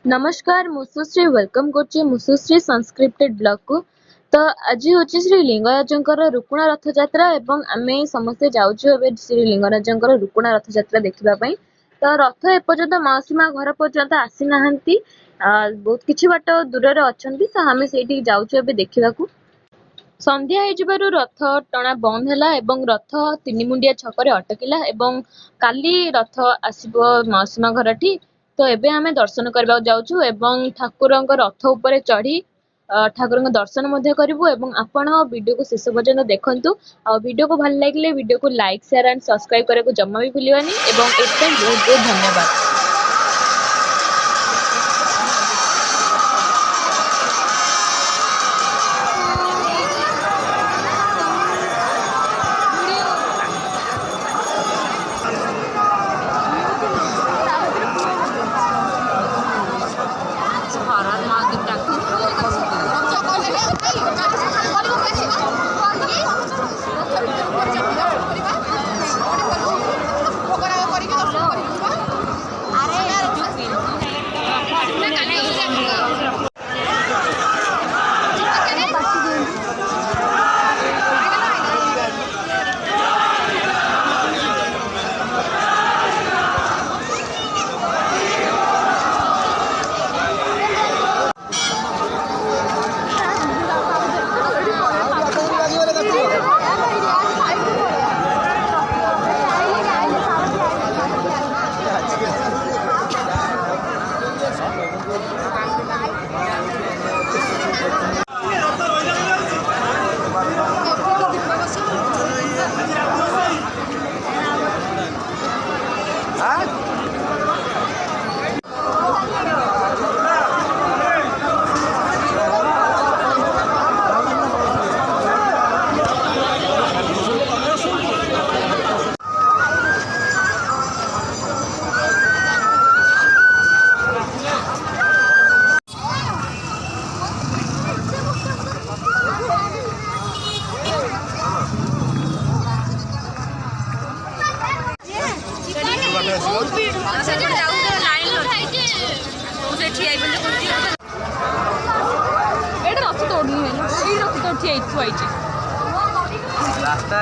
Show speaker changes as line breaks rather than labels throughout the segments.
नमस्कार मुसुश्री वेलकम करछि मुसुश्री संस्क्रिप्टेड ब्लॉग को। तो आज हूँ श्री लिंगराजंकर रुकुणा रथ यात्रा एवं आमे समस्ते जाऊँ ए श्री लिंगराजंकर रुकुणा रथ यात्रा देखा। तो रथ एपर्यंत मौसीमा घर पर्यंत आसी ना बहुत किछि बाट दूर अच्छा तो आम से जाऊँ देखा। संध्या हो रथ टणा बंद है एवं रथ तीन मुंडिया छकरे अटकिला एवं काली रथ आसब मौसीमा घर ठी। तो एबे आमे दर्शन करबा जाउछु एवं ठाकुरंक रथ ऊपर चढ़ी ठाकुरंक दर्शन मध्य करिवु एवं आपण वीडियो को शेष पर्यंत देखंतु। आ वीडियो को भल लागिले वीडियो को लाइक शेयर एंड सब्सक्राइब करे को जम्मा भी भूलिबानी एवं एतन बहुत बहुत धन्यवाद।
रास्ता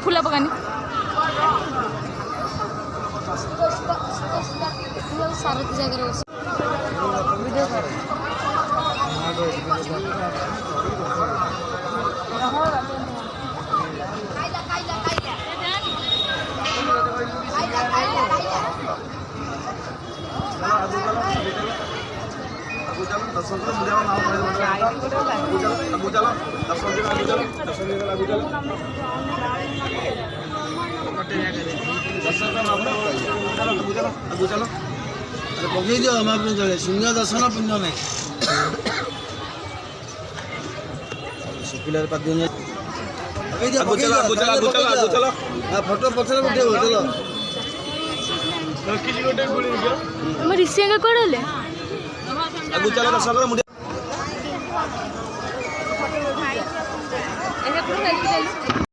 फुला पकानी सारथी जगह वीडियो
पकई दियो चले शून्य दर्शन पुण्य नहीं फोटो पचर उठे चलो